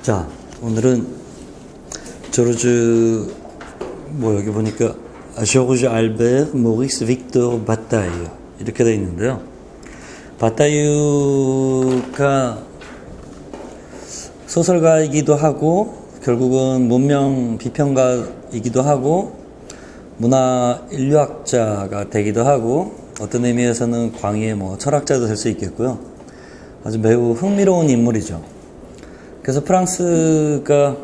자, 오늘은 조르주 여기 보니까 조르주 알베르 모리스 빅토르 바타유 이렇게 되어 있는데요. 바타유가 소설가이기도 하고 결국은 문명 비평가이기도 하고 문화 인류학자가 되기도 하고 어떤 의미에서는 광의의 철학자도 될 수 있겠고요. 아주 매우 흥미로운 인물이죠. 그래서 프랑스가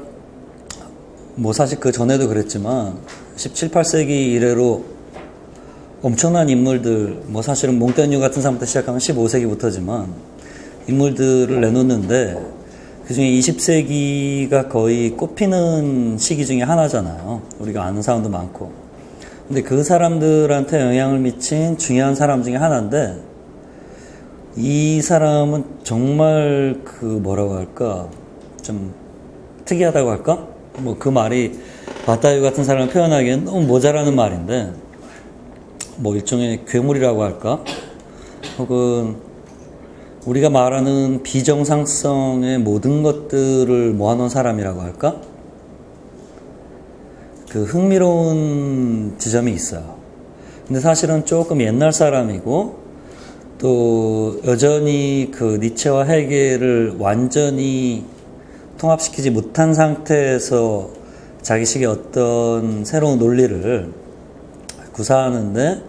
사실 그 전에도 그랬지만 17, 18세기 이래로 엄청난 인물들, 사실은 몽테뉴 같은 사람부터 시작하면 15세기부터지만 인물들을 내놓는데 그 중에 20세기가 거의 꼽히는 시기 중에 하나잖아요. 우리가 아는 사람도 많고. 근데 그 사람들한테 영향을 미친 중요한 사람 중에 하나인데 이 사람은 정말 좀 특이하다고 할까? 그 말이 바타유 같은 사람을 표현하기엔 너무 모자라는 말인데 일종의 괴물이라고 할까? 혹은 우리가 말하는 비정상성의 모든 것들을 모아놓은 사람이라고 할까? 그 흥미로운 지점이 있어요. 근데 사실은 조금 옛날 사람이고 또 여전히 그 니체와 헤겔을 완전히 통합시키지 못한 상태에서 자기식의 어떤 새로운 논리를 구사하는데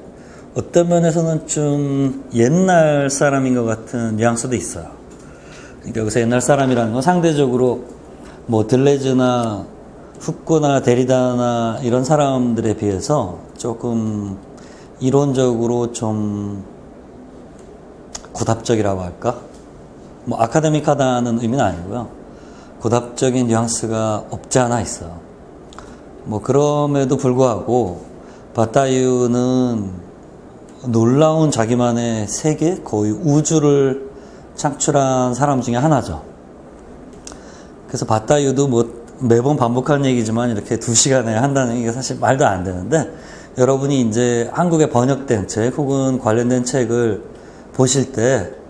어떤 면에서는 좀 옛날 사람인 것 같은 뉘앙스도 있어요. 그러니까 여기서 옛날 사람이라는 건 상대적으로 들레즈나 후코나 데리다나 이런 사람들에 비해서 조금 이론적으로 좀 고답적이라고 할까? 아카데믹하다는 의미는 아니고요. 고답적인 뉘앙스가 없지 않아 있어요. 그럼에도 불구하고 바타유는 놀라운 자기만의 세계, 거의 우주를 창출한 사람 중에 하나죠. 그래서 바타유도 매번 반복하는 얘기지만 이렇게 2시간에 한다는 게 사실 말도 안 되는데 여러분이 이제 한국에 번역된 책 혹은 관련된 책을 보실 때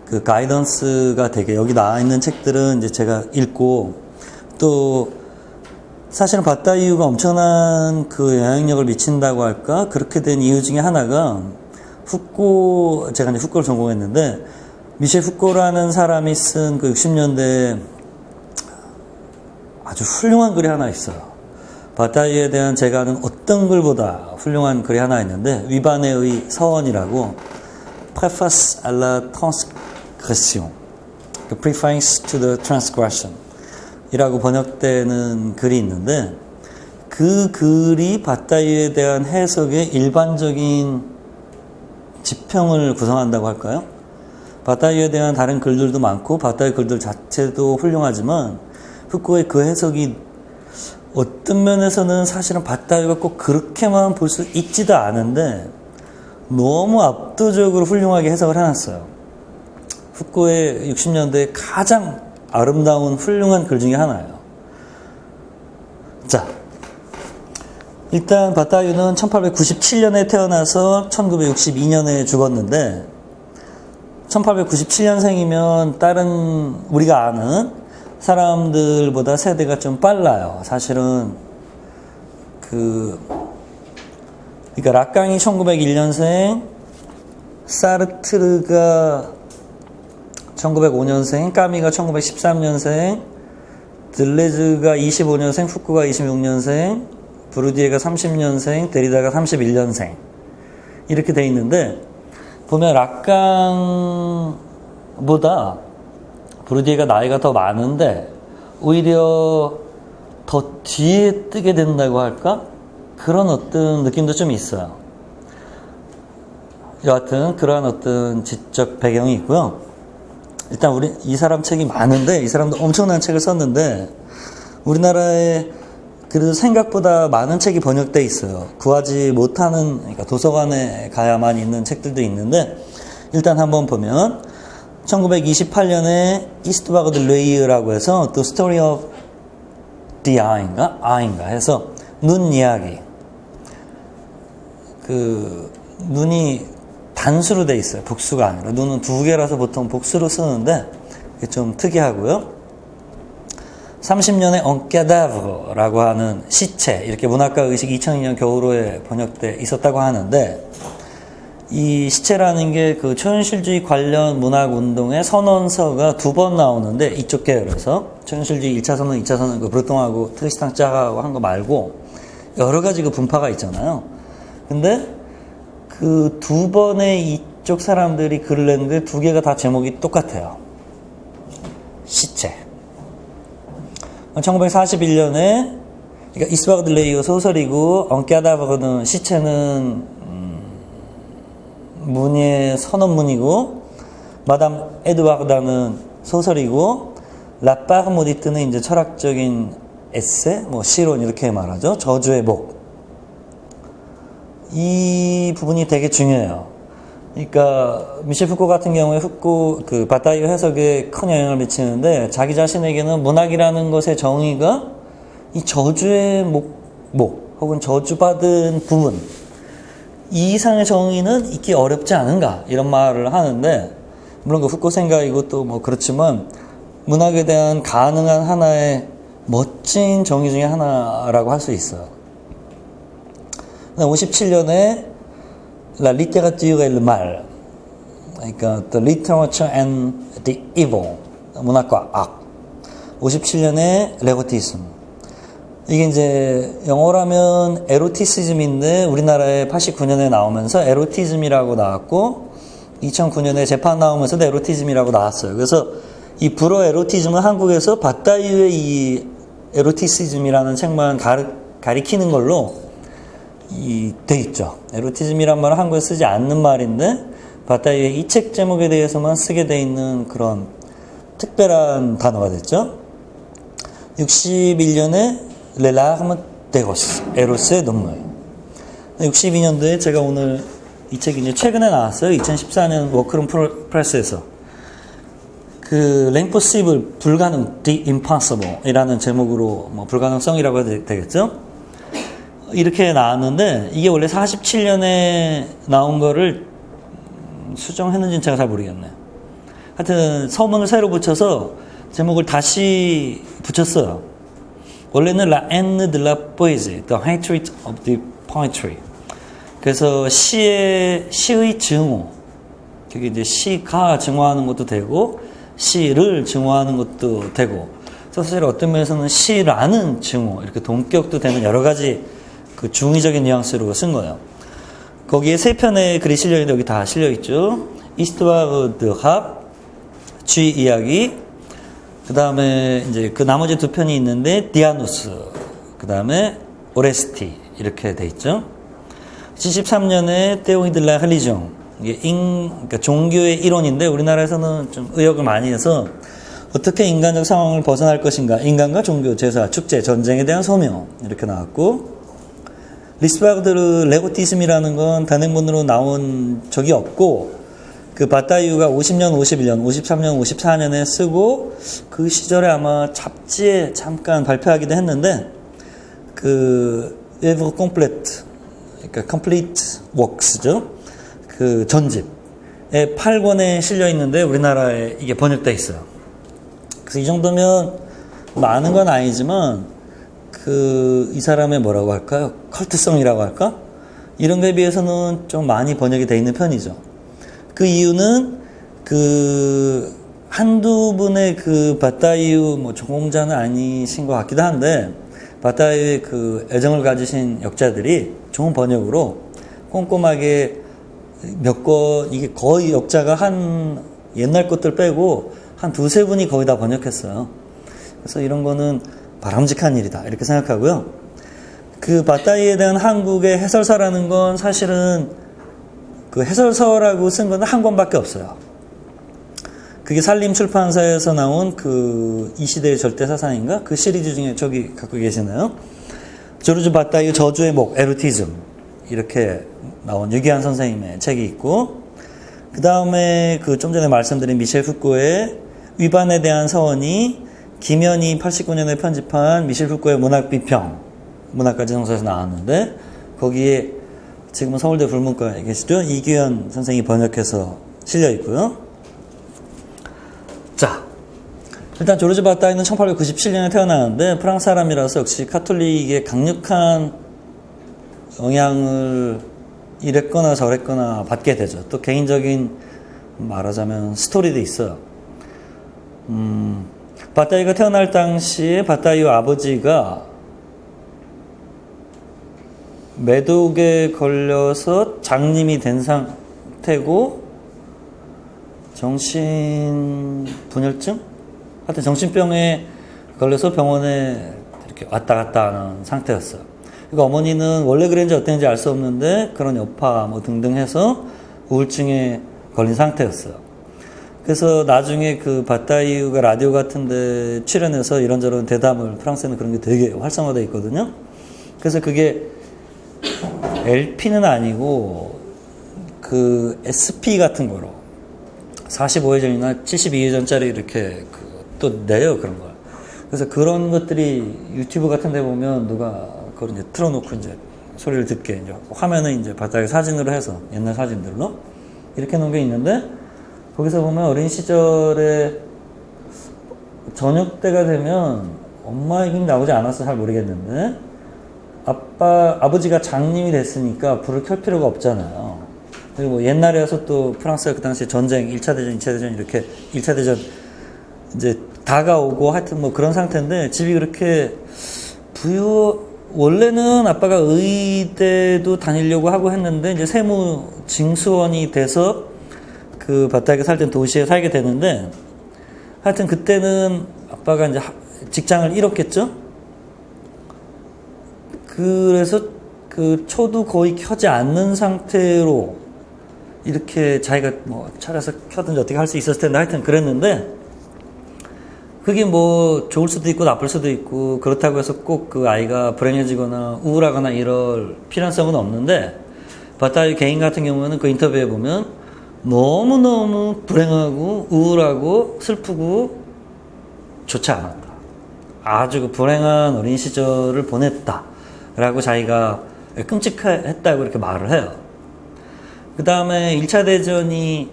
그 가이던스가 되게 여기 나와 있는 책들은 이제 제가 읽고 또 사실은 바타유가 엄청난 그 영향력을 미친다고 할까? 그렇게 된 이유 중에 하나가 제가 이제 후코를 전공했는데 미셸 후코라는 사람이 쓴 그 60년대 아주 훌륭한 글이 하나 있어요. 바타유에 대한 제가 아는 어떤 글보다 훌륭한 글이 하나 있는데 위반의 서원이라고 Préface à la transgression, Preface to the transgression 이라고 번역되는 글이 있는데 그 글이 바타유에 대한 해석의 일반적인 지평을 구성한다고 할까요? 바타유에 대한 다른 글들도 많고 바타유 글들 자체도 훌륭하지만 후코의 그 해석이 어떤 면에서는 사실은 바타유가 꼭 그렇게만 볼 수 있지도 않은데 너무 압도적으로 훌륭하게 해석을 해놨어요. 후코의 60년대에 가장 아름다운 훌륭한 글 중에 하나예요. 자, 일단 바타유는 1897년에 태어나서 1962년에 죽었는데 1897년생이면 다른 우리가 아는 사람들보다 세대가 좀 빨라요. 사실은 그러니까 락강이 1901년생, 사르트르가 1905년생, 까미가 1913년생, 들레즈가 25년생, 후코가 26년생, 브루디에가 30년생, 데리다가 31년생 이렇게 돼 있는데 보면 락강보다 브루디에가 나이가 더 많은데 오히려 더 뒤에 뜨게 된다고 할까? 그런 어떤 느낌도 좀 있어요. 여하튼 그러한 어떤 지적 배경이 있고요. 일단 이 사람 책이 많은데 이 사람도 엄청난 책을 썼는데 우리나라에 그래도 생각보다 많은 책이 번역돼 있어요. 구하지 못하는, 그러니까 도서관에 가야만 있는 책들도 있는데 일단 한번 보면 1928년에 이스트바그 드 레이유라고 해서 The Story of the Eye인가 해서 눈 이야기. 눈이 단수로 돼 있어요. 복수가 아니라. 눈은 2개라서 보통 복수로 쓰는데 이게 좀 특이하고요. 30년의 언캐다브라고 하는 시체, 이렇게 문학과 의식 2002년 겨울호에 번역돼 있었다고 하는데, 이 시체라는 게 그 초현실주의 관련 문학 운동의 선언서가 2번 나오는데, 이쪽 계열에서 초현실주의 1차 선언, 2차 선언, 그 브루통하고 트리스탕 짝하고 한 거 말고 여러 가지 그 분파가 있잖아요. 근데 그 2번의 이쪽 사람들이 글을 냈는데 2개가 다 제목이 똑같아요. 시체. 1941년에 그러니까 이스바그 들레이어 소설이고 언캐다브는 시체는 문예 선언문이고 마담 에드와르다는 소설이고 라파르 모디트는 이제 철학적인 에세, 뭐 시론 이렇게 말하죠. 저주의 목. 이 부분이 되게 중요해요. 그러니까 미셸 푸코 같은 경우에 그 바타이어 해석에 큰 영향을 미치는데 자기 자신에게는 문학이라는 것의 정의가 이 저주의 목 혹은 저주받은 부분 이 이상의 정의는 있기 어렵지 않은가 이런 말을 하는데 물론 그 푸코 생각이고 또 뭐 그렇지만 문학에 대한 가능한 하나의 멋진 정의 중에 하나라고 할 수 있어요. 57년에 La littérature et le mal, 그러니까 The literature and the evil, 문학과 악. 57년에 l'érotisme. 이게 이제 영어라면 에로티시즘인데 우리나라에 89년에 나오면서 에로티즘이라고 나왔고 2009년에 재판 나오면서도 에로티즘이라고 나왔어요. 그래서 이 불어 에로티즘은 한국에서 바따이유의 이 에로티시즘이라는 책만 가리키는 걸로 돼 있죠. 에로티즘이란 말은 한국에 쓰지 않는 말인데 바따이유의 이 책 제목에 대해서만 쓰게 돼 있는 그런 특별한 단어가 됐죠. 61년에 Les larmes d'Eros, 에로스의 눈물. 62년도에 제가 오늘 이 책이 이제 최근에 나왔어요. 2014년 워크룸 프레스에서 그 l'impossible, 불가능, the impossible 이라는 제목으로 뭐 불가능성이라고 해도 되겠죠. 이렇게 나왔는데 이게 원래 47년에 나온 거를 수정했는지는 제가 잘 모르겠네요. 하여튼 서문을 새로 붙여서 제목을 다시 붙였어요. 원래는 La haine de la poésie, The hatred of the poetry. 그래서 시의 증오. 그게 이제 시가 증오하는 것도 되고 시를 증오하는 것도 되고 사실 어떤 면에서는 시라는 증오 이렇게 동격도 되는 여러 가지 그 중의적인 뉘앙스로 쓴 거예요. 거기에 3편의 글이 실려있는데 여기 다 실려있죠. Histoire de Rap, 쥐 이야기, 그 다음에 이제 그 나머지 2편이 있는데 디아누스, 그 다음에 오레스티 이렇게 돼 있죠. 73년에 Théorie de la religion, 이게 그러니까 종교의 이론인데 우리나라에서는 좀 의역을 많이 해서 어떻게 인간적 상황을 벗어날 것인가, 인간과 종교, 제사, 축제, 전쟁에 대한 소명 이렇게 나왔고 리스바그르 레고티즘이라는 건 단행본으로 나온 적이 없고 그 바따이유가 50년, 51년, 53년, 54년에 쓰고 그 시절에 아마 잡지에 잠깐 발표하기도 했는데 그 œuvre complète, 그러니까 complete works죠. 그 전집에 8권에 실려 있는데 우리나라에 이게 번역돼 있어요. 그래서 이 정도면 많은 건 아니지만 이 사람의 뭐라고 할까요? 컬트성이라고 할까? 이런 거에 비해서는 좀 많이 번역이 돼 있는 편이죠. 그 이유는 한두 분의 그 바따이유 뭐 전공자는 아니신 것 같기도 한데 바따이유의 그 애정을 가지신 역자들이 좋은 번역으로 꼼꼼하게 몇 권, 이게 거의 역자가 한 옛날 것들 빼고 한 2-3분이 거의 다 번역했어요. 그래서 이런 거는 바람직한 일이다 이렇게 생각하고요. 그 바따이에 대한 한국의 해설사라는 건 사실은 그 해설서라고 쓴 건 한 권밖에 없어요. 그게 산림 출판사에서 나온 그 이 시대의 절대 사상인가? 그 시리즈 중에 저기 갖고 계시나요? 조르주 바따이유 저주의 목, 에로티즘 이렇게 나온 유기한 선생님의 책이 있고 그 다음에 그 좀 전에 말씀드린 미셸 푸코의 위반에 대한 서원이 김현이 89년에 편집한 미셸 푸코의 문학비평, 문학가지성서에서 나왔는데 거기에 지금은 서울대 불문과에 계시죠? 이규현 선생이 번역해서 실려 있고요. 자, 일단 조르주 바따이는 1897년에 태어나는데 프랑스 사람이라서 역시 카톨릭의 강력한 영향을 이랬거나 저랬거나 받게 되죠. 또 개인적인 말하자면 스토리도 있어요. 바따이가 태어날 당시에 바따이의 아버지가 매독에 걸려서 장님이 된 상태고 정신분열증? 하여튼 정신병에 걸려서 병원에 이렇게 왔다 갔다 하는 상태였어요. 그러니까 어머니는 원래 그랬는지 어땠는지 알 수 없는데 그런 여파 뭐 등등 해서 우울증에 걸린 상태였어요. 그래서 나중에 그 바따이유가 라디오 같은 데 출연해서 이런저런 대담을, 프랑스에는 그런 게 되게 활성화되어 있거든요. 그래서 그게 LP는 아니고 그 SP 같은 거로 45회전이나 72회전짜리 이렇게 또 내요, 그런 걸. 그래서 그런 것들이 유튜브 같은 데 보면 누가 그걸 이제 틀어놓고 이제 소리를 듣게, 이제 화면은 이제 바닥에 사진으로 해서 옛날 사진들로 이렇게 놓은 게 있는데, 거기서 보면 어린 시절에 저녁 때가 되면 엄마 얘기는 나오지 않아서 잘 모르겠는데, 아버지가 장님이 됐으니까 불을 켤 필요가 없잖아요. 그리고 뭐 옛날에 또 프랑스가 그 당시에 전쟁, 1차 대전, 2차 대전 이렇게 1차 대전 이제 다가오고 하여튼 뭐 그런 상태인데, 집이 그렇게 원래는 아빠가 의대도 다니려고 하고 했는데 이제 세무 징수원이 돼서 그 바닥에 살 땐 도시에 살게 되는데, 하여튼 그때는 아빠가 이제 직장을 잃었겠죠? 그래서 그 초도 거의 켜지 않는 상태로 이렇게 자기가 뭐 찾아서 켜든지 어떻게 할 수 있었을 텐데, 하여튼 그랬는데, 그게 뭐 좋을 수도 있고 나쁠 수도 있고 그렇다고 해서 꼭 그 아이가 불행해지거나 우울하거나 이럴 필연성은 없는데, 바따이 개인 같은 경우에는 그 인터뷰에 보면 너무너무 불행하고 우울하고 슬프고 좋지 않았다. 아주 그 불행한 어린 시절을 보냈다 라고 자기가 끔찍했다고 이렇게 말을 해요. 그 다음에 1차 대전이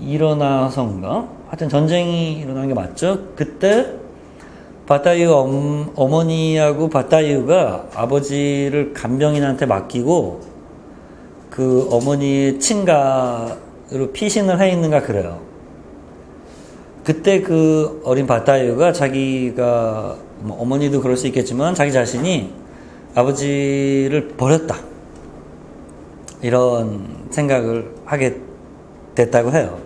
일어나서인가? 하여튼 전쟁이 일어난 게 맞죠? 그때 바따이유 어머니하고 바따이유가 아버지를 간병인한테 맡기고 그 어머니의 친가로 피신을 해 있는가 그래요. 그때 그 어린 바따이유가 자기가 뭐 어머니도 그럴 수 있겠지만 자기 자신이 아버지를 버렸다, 이런 생각을 하게 됐다고 해요.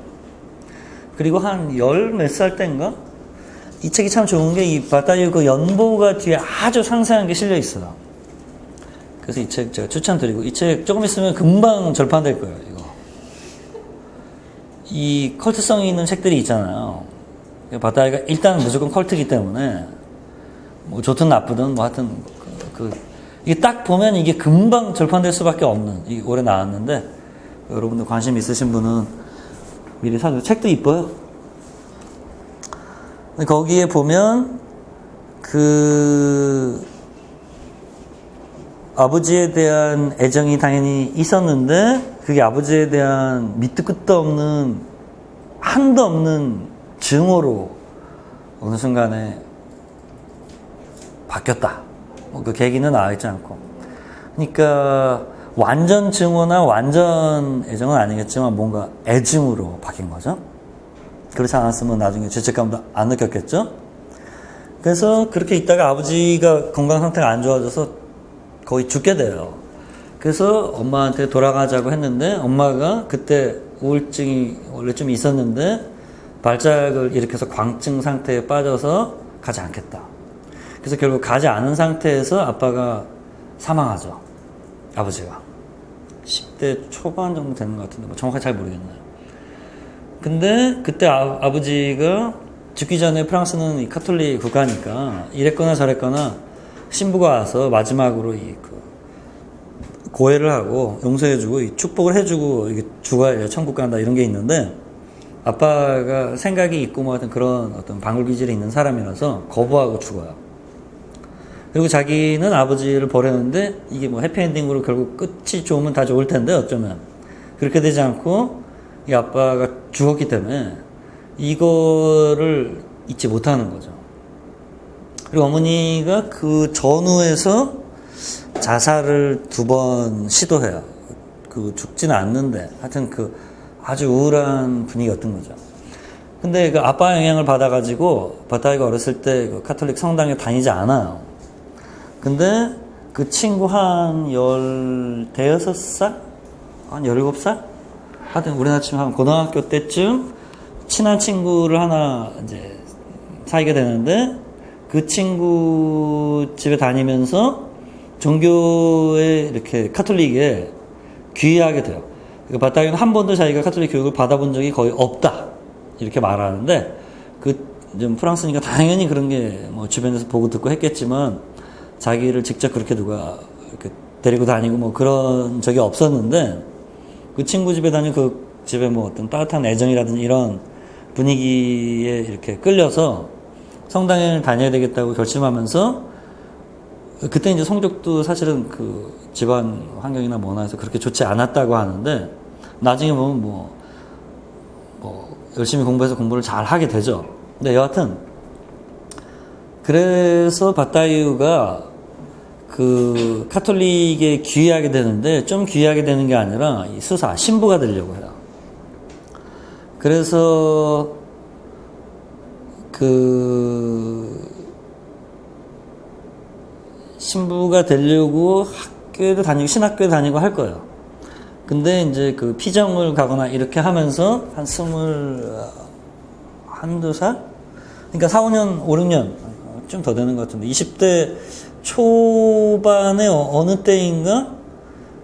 그리고 한 열 몇 살 때인가? 이 책이 참 좋은 게 이 바따이유 그 연보가 뒤에 아주 상세한 게 실려 있어요. 그래서 이 책 제가 추천드리고, 이 책 조금 있으면 금방 절판될 거예요, 이거. 이 컬트성이 있는 책들이 있잖아요. 바따이유가 일단 무조건 컬트이기 때문에 뭐 좋든 나쁘든 뭐 하여튼 이게 딱 보면 이게 금방 절판될 수밖에 없는, 이 올해 나왔는데 여러분들 관심 있으신 분은 미리 사줘. 책도 이뻐요. 거기에 보면 그 아버지에 대한 애정이 당연히 있었는데, 그게 아버지에 대한 밑도 끝도 없는, 한도 없는 증오로 어느 순간에 바뀌었다. 그 계기는 나와 있지 않고. 그러니까 완전 증오나 완전 애정은 아니겠지만 뭔가 애증으로 바뀐 거죠. 그렇지 않았으면 나중에 죄책감도 안 느꼈겠죠. 그래서 그렇게 있다가 아버지가 건강 상태가 안 좋아져서 거의 죽게 돼요. 그래서 엄마한테 돌아가자고 했는데, 엄마가 그때 우울증이 원래 좀 있었는데 발작을 일으켜서 광증 상태에 빠져서 가지 않겠다. 그래서 결국 가지 않은 상태에서 아빠가 사망하죠. 아버지가 10대 초반 정도 되는 것 같은데 뭐 정확하게 잘 모르겠네요. 근데 그때 아버지가 죽기 전에, 프랑스는 이 카톨릭 국가니까 이랬거나 저랬거나 신부가 와서 마지막으로 고해를 하고 용서해주고 축복을 해주고 이게 죽어야 천국 간다, 이런 게 있는데, 아빠가 생각이 있고 뭐 하여튼 그런 어떤 방울기질이 있는 사람이라서 거부하고 죽어요. 그리고 자기는 아버지를 버렸는데 이게 뭐 해피엔딩으로 결국 끝이 좋으면 다 좋을 텐데 어쩌면 그렇게 되지 않고 이 아빠가 죽었기 때문에 이거를 잊지 못하는 거죠. 그리고 어머니가 그 전후에서 자살을 2번 시도해요. 그 죽지는 않는데 하여튼 그 아주 우울한 분위기였던 거죠. 근데 그 아빠 영향을 받아가지고 바타이가 어렸을 때 그 카톨릭 성당에 다니지 않아요. 근데 그 친구 한 16살? 한 17살? 하여튼 우리나라 치면 한 고등학교 때쯤 친한 친구를 하나 이제 사귀게 되는데 그 친구 집에 다니면서 종교에 이렇게 카톨릭에 귀의하게 돼요. 바타이는 한 번도 자기가 카톨릭 교육을 받아본 적이 거의 없다. 이렇게 말하는데 좀 프랑스니까 당연히 그런 게 뭐 주변에서 보고 듣고 했겠지만 자기를 직접 그렇게 누가 이렇게 데리고 다니고 뭐 그런 적이 없었는데 그 친구 집에 다니는 그 집에 뭐 어떤 따뜻한 애정이라든지 이런 분위기에 이렇게 끌려서 성당에 다녀야 되겠다고 결심하면서 그때 이제 성적도 사실은 그 집안 환경이나 뭐나 해서 그렇게 좋지 않았다고 하는데 나중에 보면 뭐 열심히 공부해서 공부를 잘 하게 되죠. 근데 여하튼 그래서 바타이유가 그 카톨릭에 귀의하게 되는데 좀 귀의하게 되는 게 아니라 이 수사 신부가 되려고 해요. 그래서 그 신부가 되려고 학교에도 다니고 신학교에 다니고 할 거예요. 근데 이제 그 피정을 가거나 이렇게 하면서 한 21~22살? 그러니까 4, 5년, 5, 6년 좀 더 되는 것 같은데 20대 초반에 어느 때인가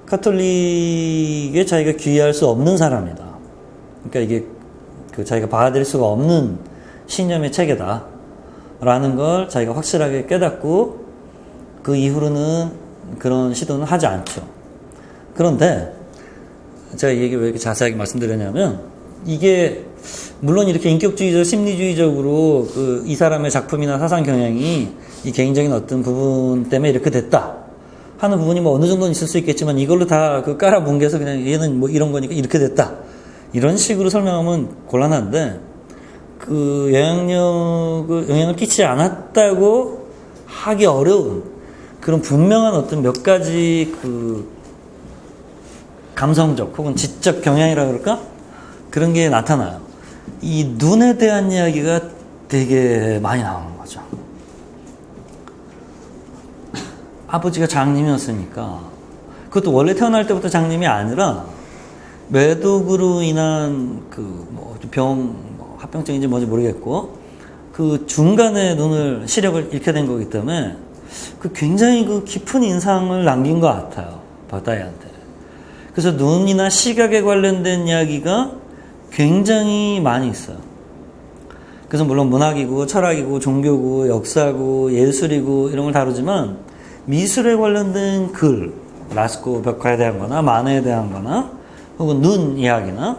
카톨릭에 자기가 귀의할 수 없는 사람이다. 그러니까 이게 그 자기가 받아들일 수가 없는 신념의 체계다 라는 걸 자기가 확실하게 깨닫고 그 이후로는 그런 시도는 하지 않죠. 그런데 제가 이 얘기 왜 이렇게 자세하게 말씀드렸냐면 이게 물론 이렇게 인격주의적 심리주의적으로 그 이 사람의 작품이나 사상 경향이 이 개인적인 어떤 부분 때문에 이렇게 됐다 하는 부분이 뭐 어느 정도는 있을 수 있겠지만 이걸로 다 그 깔아뭉개서 그냥 얘는 뭐 이런 거니까 이렇게 됐다 이런 식으로 설명하면 곤란한데 그 영향을 끼치지 않았다고 하기 어려운 그런 분명한 어떤 몇 가지 그 감성적 혹은 지적 경향이라 그럴까? 그런 게 나타나요. 이 눈에 대한 이야기가 되게 많이 나오는 거죠. 아버지가 장님이었으니까 그것도 원래 태어날 때부터 장님이 아니라 매독으로 인한 그 뭐 병, 뭐 합병증인지 뭔지 모르겠고 그 중간에 눈을 시력을 잃게 된 거기 때문에 그 굉장히 그 깊은 인상을 남긴 것 같아요. 바타이한테. 그래서 눈이나 시각에 관련된 이야기가 굉장히 많이 있어요. 그래서 물론 문학이고 철학이고 종교고 역사고 예술이고 이런 걸 다루지만 미술에 관련된 글, 라스코 벽화에 대한 거나 만화에 대한 거나 혹은 눈 이야기나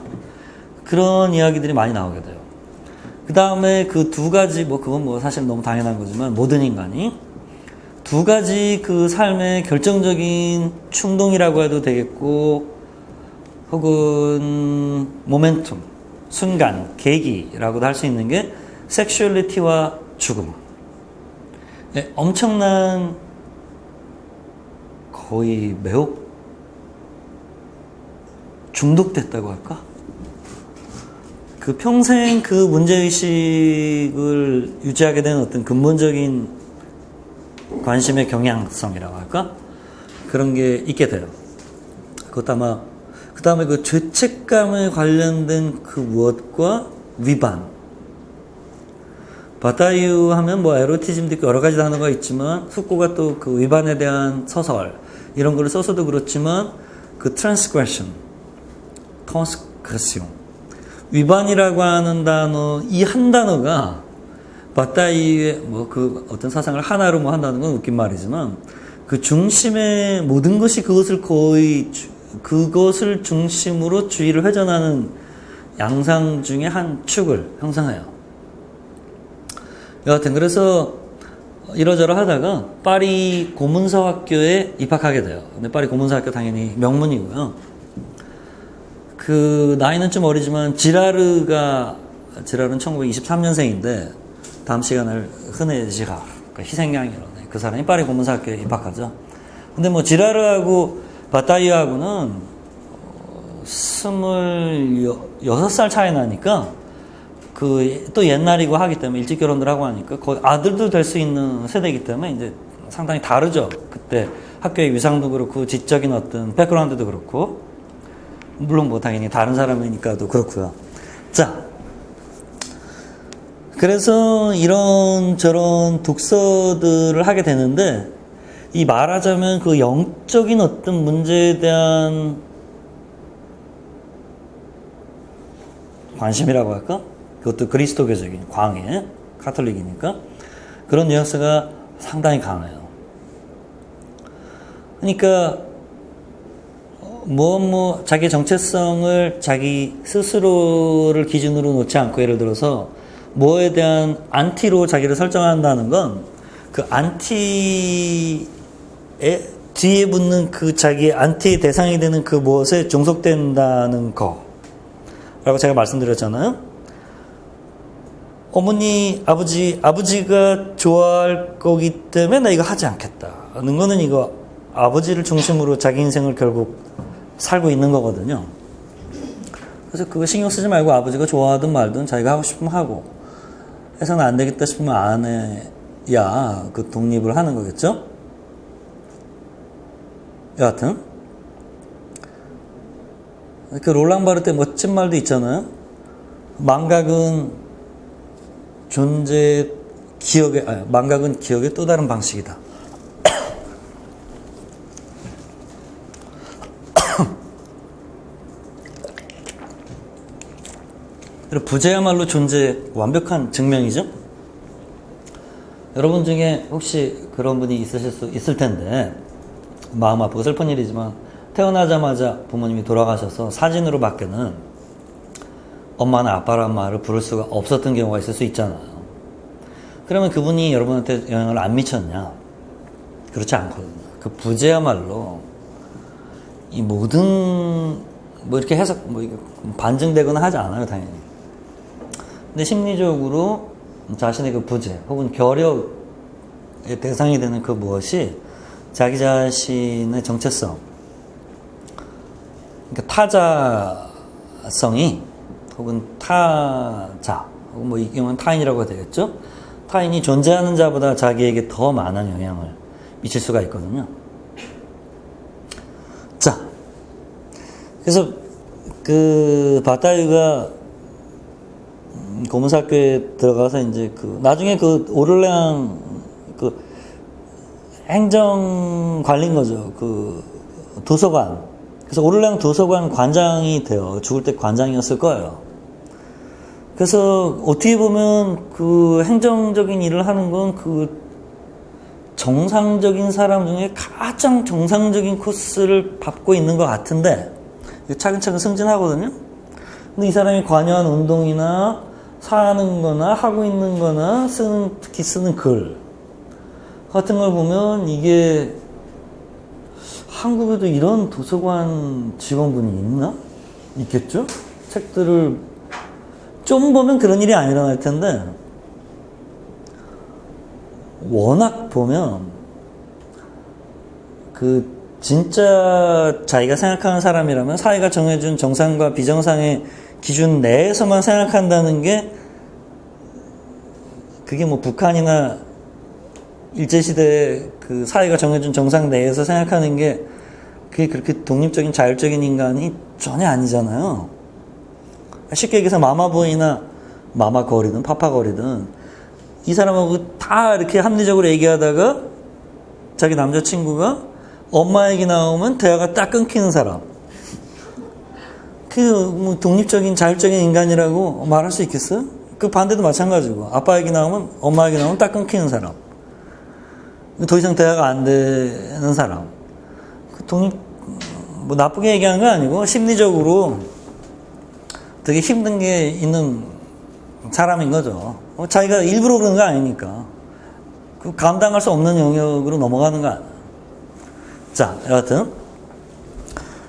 그런 이야기들이 많이 나오게 돼요. 그 다음에 그 두 가지 그건 뭐 사실 너무 당연한 거지만 모든 인간이 두 가지 그 삶의 결정적인 충동이라고 해도 되겠고 혹은 모멘텀, 순간, 계기라고도 할 수 있는 게 섹슈얼리티와 죽음. 네, 엄청난 거의 매우 중독됐다고 할까? 그 평생 그 문제의식을 유지하게 되는 어떤 근본적인 관심의 경향성이라고 할까? 그런 게 있게 돼요. 그것도 아마, 그 다음에 그 죄책감에 관련된 그 무엇과 위반. 바타이유 하면 뭐 에로티즘도 있고 여러 가지 단어가 있지만, 후코가 또 그 위반에 대한 서설, 이런 거를 써서도 그렇지만, 그 transgression, 위반이라고 하는 단어, 이 한 단어가 바타이유의 그 어떤 사상을 하나로 한다는 건 웃긴 말이지만 그 중심의 모든 것이 그것을 중심으로 주의를 회전하는 양상 중에 한 축을 형성해요. 여하튼 그래서 이러저러 하다가 파리 고문서학교에 입학하게 돼요. 근데 파리 고문서학교 당연히 명문이고요. 그 나이는 좀 어리지만 지라르는 1923년생인데 다음 시간을 흔해지가 그러니까 희생양이로 그 사람이 파리 고문사학교에 입학하죠. 근데 뭐 지라르하고 바타이유하고는 26살 차이 나니까 그 또 옛날이고 하기 때문에 일찍 결혼들 하고 하니까 거의 아들도 될 수 있는 세대이기 때문에 이제 상당히 다르죠. 그때 학교의 위상도 그렇고 지적인 어떤 백그라운드도 그렇고 물론 뭐 당연히 다른 사람이니까도 그렇고요. 자, 그래서 이런 저런 독서들을 하게 되는데 이 말하자면 그 영적인 어떤 문제에 대한 관심이라고 할까? 그것도 그리스도교적인 광해, 카톨릭이니까 그런 뉘앙스가 상당히 강해요. 그러니까 자기 정체성을 자기 스스로를 기준으로 놓지 않고 예를 들어서 뭐에 대한 안티로 자기를 설정한다는 건 그 안티에 뒤에 붙는 그 자기의 안티의 대상이 되는 그 무엇에 종속된다는 거라고 제가 말씀드렸잖아요. 어머니, 아버지가 좋아할 거기 때문에 나 이거 하지 않겠다는 거는 이거 아버지를 중심으로 자기 인생을 결국 살고 있는 거거든요. 그래서 그거 신경 쓰지 말고 아버지가 좋아하든 말든 자기가 하고 싶으면 하고 해서는 안 되겠다 싶으면 안 해야 그 독립을 하는 거겠죠? 여하튼 그 롤랑 바르테 멋진 말도 있잖아요. 망각은 망각은 기억의 또 다른 방식이다. 부재야말로 존재의 완벽한 증명이죠. 여러분 중에 혹시 그런 분이 있을 텐데 마음 아프고 슬픈 일이지만 태어나자마자 부모님이 돌아가셔서 사진으로 밖에는 엄마나 아빠란 말을 부를 수가 없었던 경우가 있을 수 있잖아요. 그러면 그분이 여러분한테 영향을 안 미쳤냐? 그렇지 않거든요. 그 부재야말로 이 모든 이렇게 해석 반증되거나 하지 않아요, 당연히. 근데 심리적으로 자신의 그 부재 혹은 결여의 대상이 되는 그 무엇이 자기 자신의 정체성, 그러니까 타자성이 혹은 타자 혹은 이 경우는 타인이라고 해야 되겠죠. 타인이 존재하는 자보다 자기에게 더 많은 영향을 미칠 수가 있거든요. 자, 그래서 그 바타유가 고문사학교에 들어가서 이제 나중에 오를레앙 행정관리인 거죠. 도서관. 그래서 오를레앙 도서관 관장이 돼요. 죽을 때 관장이었을 거예요. 그래서 어떻게 보면 행정적인 일을 하는 건 정상적인 사람 중에 가장 정상적인 코스를 밟고 있는 것 같은데 차근차근 승진하거든요. 근데 이 사람이 관여한 운동이나 사는 거나 하고 있는 거나 특히 쓰는 글 같은 걸 보면 이게 한국에도 이런 도서관 직원분이 있나? 있겠죠? 책들을 좀 보면 그런 일이 안 일어날 텐데 워낙 보면 진짜 자기가 생각하는 사람이라면 사회가 정해준 정상과 비정상의 기준 내에서만 생각한다는 게 그게 북한이나 일제시대의 사회가 정해준 정상 내에서 생각하는 게 그게 그렇게 독립적인 자율적인 인간이 전혀 아니잖아요. 쉽게 얘기해서 마마보이나 마마거리든 파파거리든 이 사람하고 다 이렇게 합리적으로 얘기하다가 자기 남자친구가 엄마 얘기 나오면 대화가 딱 끊기는 사람. 독립적인 자율적인 인간이라고 말할 수 있겠어요? 그 반대도 마찬가지고 아빠 얘기 나오면 엄마 얘기 나오면 딱 끊기는 사람. 더 이상 대화가 안 되는 사람. 나쁘게 얘기하는 건 아니고 심리적으로 되게 힘든 게 있는 사람인 거죠. 자기가 일부러 그런 거 아니니까. 감당할 수 없는 영역으로 넘어가는 거 아니에요. 자, 여하튼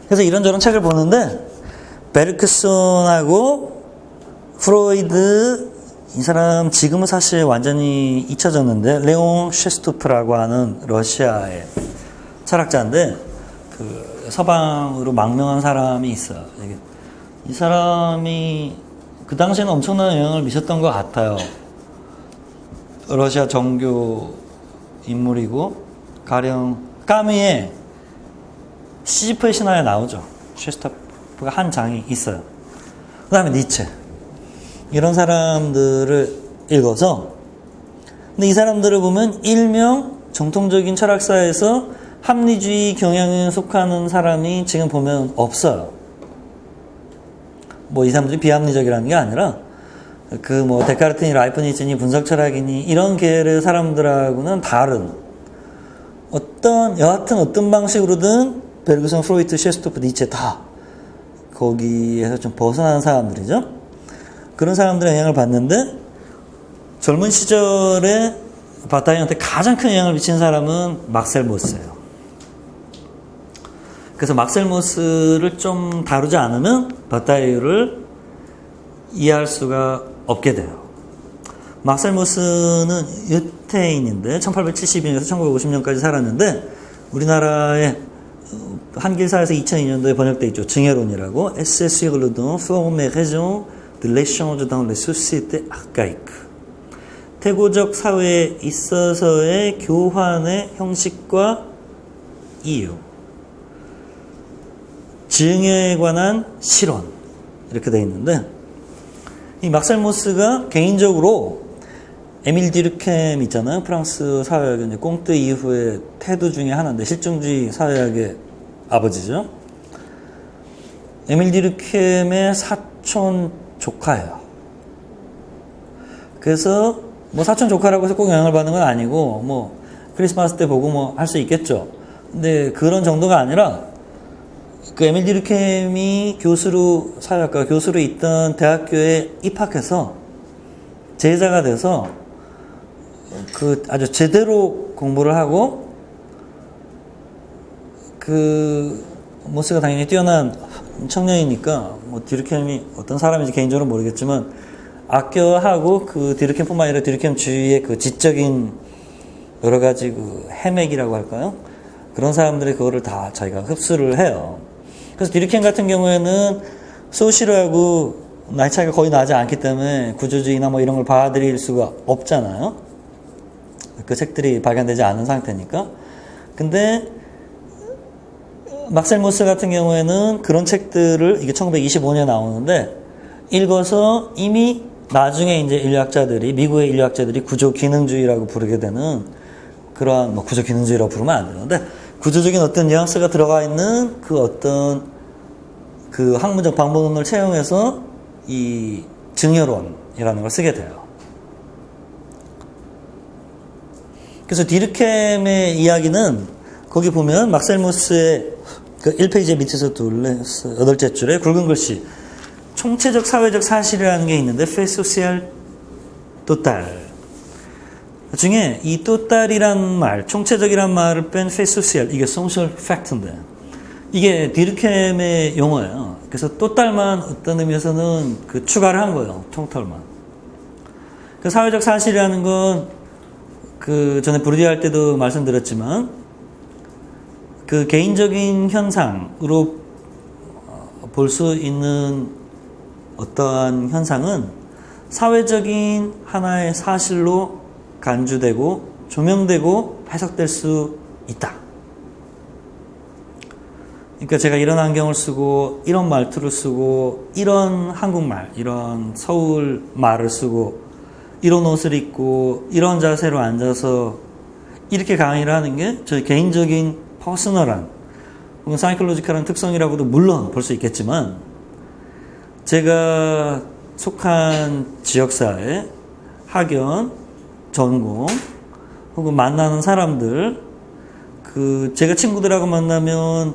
그래서 이런저런 책을 보는데 베르크손하고 프로이드 이 사람 지금은 사실 완전히 잊혀졌는데 레옹 셰스토프라고 하는 러시아의 철학자인데 그 서방으로 망명한 사람이 있어요. 이 사람이 그 당시에는 엄청난 영향을 미쳤던 것 같아요. 러시아 정교 인물이고 가령 까미의 시지프의 신화에 나오죠. 셰스토프가 한 장이 있어요. 그 다음에 니체 이런 사람들을 읽어서 근데 이 사람들을 보면 일명 정통적인 철학사에서 합리주의 경향에 속하는 사람이 지금 보면 없어요. 뭐 이 사람들이 비합리적이라는 게 아니라 그 뭐 데카르트니 라이프니츠니 분석 철학이니 이런 계열의 사람들하고는 다른 여하튼 어떤 방식으로든 베르그선, 프로이트, 셰스토프, 니체 다 거기에서 좀 벗어난 사람들이죠. 그런 사람들의 영향을 받는데 젊은 시절에 바타이한테 가장 큰 영향을 미친 사람은 막셀모스예요. 그래서 막셀모스를 좀 다루지 않으면 바타이유를 이해할 수가 없게 돼요. 막셀모스는 유태인인데 1872년에서 1950년까지 살았는데 우리나라의 한길사에서 2002년도에 번역되어 있죠. 증여론이라고 Essai sur le don, forme et raison de l'échange dans les sociétés archaïques. 태고적 사회에 있어서의 교환의 형식과 이유. 증여에 관한 실언. 이렇게 되어 있는데 이 막셀모스가 개인적으로 에밀 디르켐 있잖아요. 프랑스 사회학의 꽁트 이후의 태도 중에 하나인데 실증주의 사회학의 아버지죠. 에밀 디르켐의 사촌 조카예요. 그래서 뭐 사촌 조카라고 해서 꼭 영향을 받는 건 아니고 뭐 크리스마스 때 보고 뭐 할 수 있겠죠. 근데 그런 정도가 아니라 그 에밀 디르켐이 사회학과 교수로 있던 대학교에 입학해서 제자가 돼서 그 아주 제대로 공부를 하고 그 모스가 당연히 뛰어난 청년이니까 뭐 디르켐이 어떤 사람인지 개인적으로 모르겠지만 아껴하고 그 디르켐뿐만 아니라 디르켐 주위의 그 지적인 여러 가지 그 해맥이라고 할까요? 그런 사람들이 그거를 다 자기가 흡수를 해요. 그래서 디르켐 같은 경우에는 소시르하고 나이 차이가 거의 나지 않기 때문에 구조주의나 뭐 이런 걸 받아들일 수가 없잖아요. 그 책들이 발견되지 않은 상태니까. 근데 막셀모스 같은 경우에는 그런 책들을 이게 1925년에 나오는데 읽어서 이미 나중에 이제 미국의 인류학자들이 구조기능주의라고 부르게 되는 그러한 뭐 구조기능주의라고 부르면 안 되는데 구조적인 어떤 뉘앙스가 들어가 있는 그 어떤 그 학문적 방법론을 채용해서 이 증여론이라는 걸 쓰게 돼요. 그래서 디르켐의 이야기는 거기 보면 막셀모스의 그 1페이지 밑에서 둘레서 8째 줄에 굵은 글씨 총체적 사회적 사실이라는 게 있는데 fait social total 중에 이 total이란 말, 총체적이란 말을 뺀 fait social 이게 social fact인데 이게 디르켐의 용어예요. 그래서 total만 어떤 의미에서는 그 추가를 한 거예요. 총털만. 그 사회적 사실이라는 건 그 전에 부르디유 할 때도 말씀드렸지만 그 개인적인 현상으로 볼 수 있는 어떠한 현상은 사회적인 하나의 사실로 간주되고 조명되고 해석될 수 있다. 그러니까 제가 이런 안경을 쓰고 이런 말투를 쓰고 이런 한국말, 이런 서울 말을 쓰고 이런 옷을 입고 이런 자세로 앉아서 이렇게 강의를 하는 게 저희 개인적인 퍼스널한 혹은 사이클로지컬한 특성이라고도 물론 볼 수 있겠지만 제가 속한 지역사회, 학연, 전공 혹은 만나는 사람들 제가 친구들하고 만나면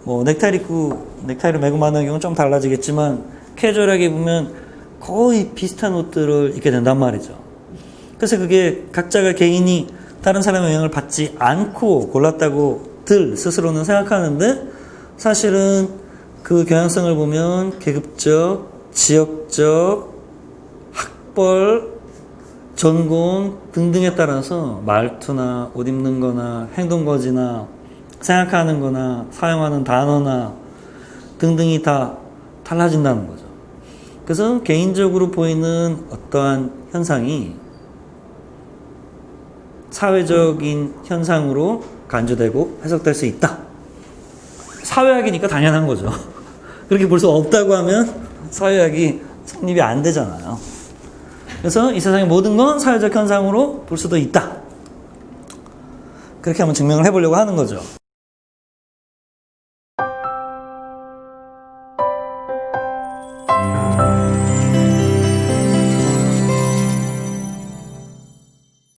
뭐 넥타이를 메고 만나는 경우는 좀 달라지겠지만 캐주얼하게 보면 거의 비슷한 옷들을 입게 된단 말이죠. 그래서 그게 각자가 개인이 다른 사람의 영향을 받지 않고 골랐다고들 스스로는 생각하는데 사실은 그 경향성을 보면 계급적, 지역적, 학벌, 전공 등등에 따라서 말투나 옷 입는 거나 행동거지나 생각하는 거나 사용하는 단어나 등등이 다 달라진다는 거죠. 그래서 개인적으로 보이는 어떠한 현상이 사회적인 현상으로 간주되고 해석될 수 있다. 사회학이니까 당연한 거죠. 그렇게 볼 수 없다고 하면 사회학이 성립이 안 되잖아요. 그래서 이 세상의 모든 건 사회적 현상으로 볼 수도 있다. 그렇게 한번 증명을 해보려고 하는 거죠.